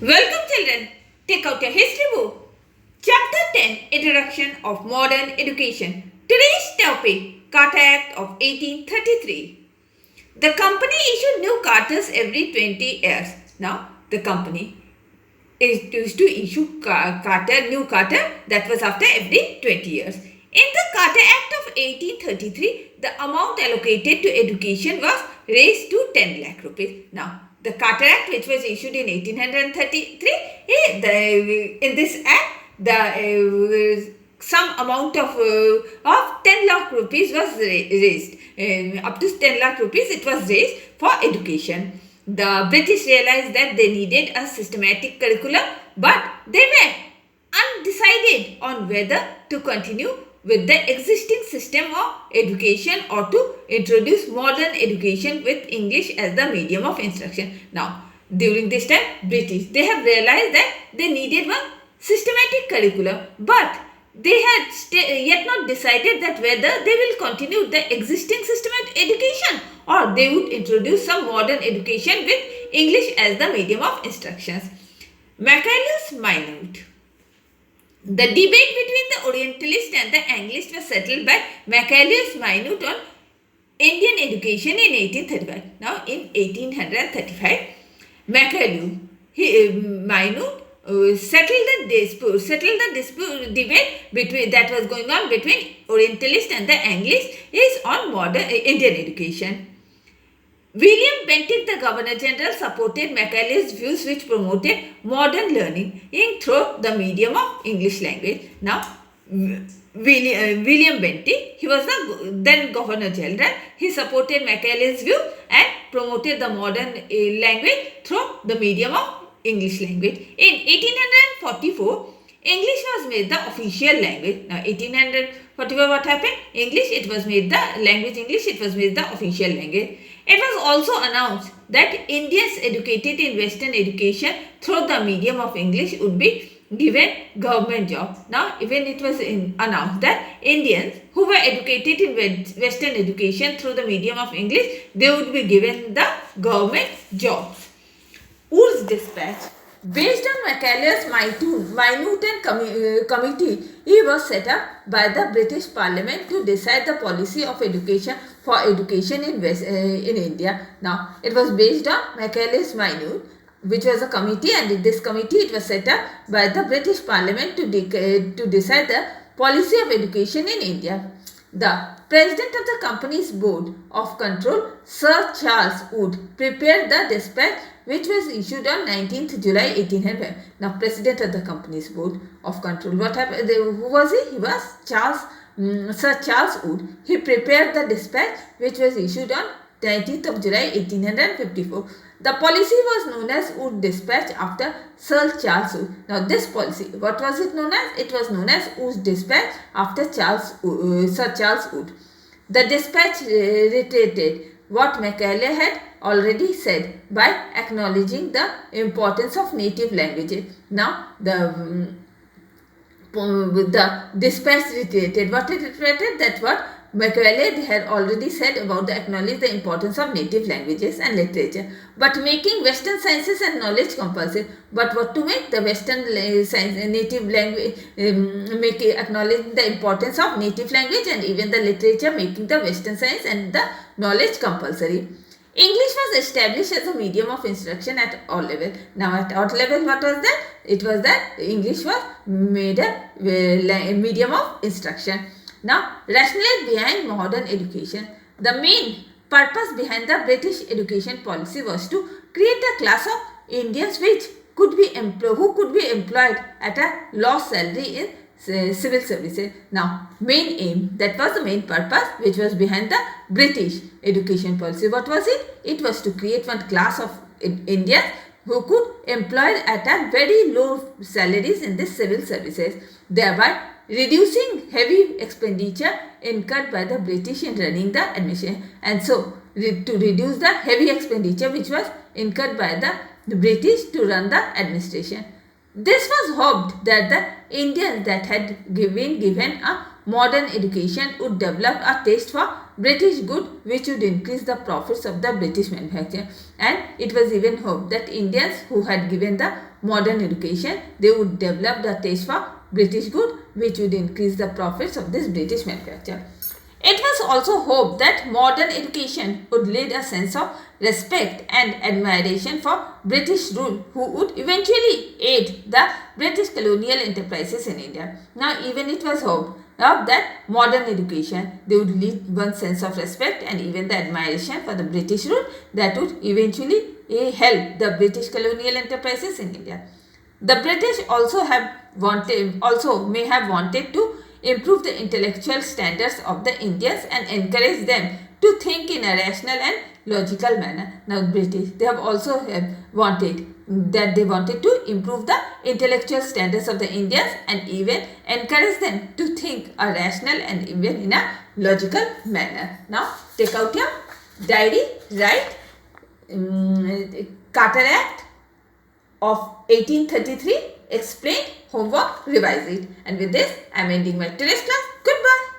Welcome children, take out your history book. Chapter 10, Introduction of Modern Education. Today's topic, Carter Act of 1833. The company issued new charters every 20 years. Now, the company used to issue new charter that was after every 20 years. In the Carter Act of 1833, the amount allocated to education was raised to 10 lakh rupees. Now, the Carter Act, which was issued in 1833, in this act, the some amount of 10 lakh rupees was raised. Up to 10 lakh rupees it was raised for education. The British realized that they needed a systematic curriculum, but they were undecided on whether to continue with the existing system of education or to introduce modern education with English as the medium of instruction. Now, during this time, British, they have realized that they needed one systematic curriculum, but they had yet not decided that whether they will continue the existing system of education or they would introduce some modern education with English as the medium of instructions. Macaulay's Minute. The debate between the Orientalist and the Anglist was settled by Macaulay's Minute on Indian education in 1835. Now, in 1835, Macaulay, Minute settled the dispute debate between that was going on between Orientalist and the Anglist is on modern Indian education. William Bentinck, the Governor General, supported Macaulay's views which promoted modern learning through the medium of English language. Now, William Bentinck, he was the then Governor General. He supported Macaulay's view and promoted the modern language through the medium of English language. In 1844, English was made the official language. Now, 1844, what happened? English, it was made the language English, it was made the official language. It was also announced that Indians educated in Western education through the medium of English would be given government jobs. Now, even it was announced that Indians who were educated in Western education through the medium of English, they would be given the government jobs. Wool's Dispatch. Based on Macaulay's Minute Committee, it was set up by the British Parliament to decide the policy of education for education in India. Now, it was based on Macaulay's Minute, which was a committee, and in this committee it was set up by the British Parliament to decide the policy of education in India. The President of the company's board of control, Sir Charles Wood, prepared the dispatch which was issued on 19th July 1800. Now, President of the company's board of control, what happened? Who was he? He was Sir Charles Wood. He prepared the dispatch which was issued on 19th of July 1854. The policy was known as Wood Dispatch after Sir Charles Wood. Now, this policy, what was it known as? It was known as Wood Dispatch after Sir Charles Wood. The dispatch reiterated what Macaulay had already said by acknowledging the importance of native languages. Now, the dispatch reiterated what it reiterated, that what Macaulay had already said about the importance of native languages and literature, but making Western sciences and knowledge compulsory. But what to make the Western science and native language, acknowledging the importance of native language and even the literature, making the Western science and the knowledge compulsory. English was established as a medium of instruction at all levels. Now, at all levels, what was that? It was that English was made a medium of instruction. Now, rationale behind modern education. The main purpose behind the British education policy was to create a class of Indians who could be employed at a low salary in civil services. Now, main aim, that was the main purpose which was behind the British education policy. What was it? It was to create one class of Indians who could employed at a very low salaries in the civil services, thereby reducing heavy expenditure incurred by the British in running the administration. And so, to reduce the heavy expenditure which was incurred by the British to run the administration. This was hoped that the Indians that had been given a modern education would develop a taste for British good which would increase the profits of the British manufacturer. And it was even hoped that Indians who had given the modern education, they would develop the taste for British good which would increase the profits of this British manufacturer. It was also hoped that modern education would lead a sense of respect and admiration for British rule, who would eventually aid the British colonial enterprises in India. Now, even it was hoped that modern education, they would lead one sense of respect and even the admiration for the British rule that would eventually help the British colonial enterprises in India. The British also may have wanted to improve the intellectual standards of the Indians and encourage them to think in a rational and logical manner. Now, British, they have also wanted to improve the intellectual standards of the Indians and even encourage them to think a rational and even in a logical manner. Now, take out your diary, write Carter Act of 1833, explain, homework, revise it. And with this, I am ending my today's class. Goodbye.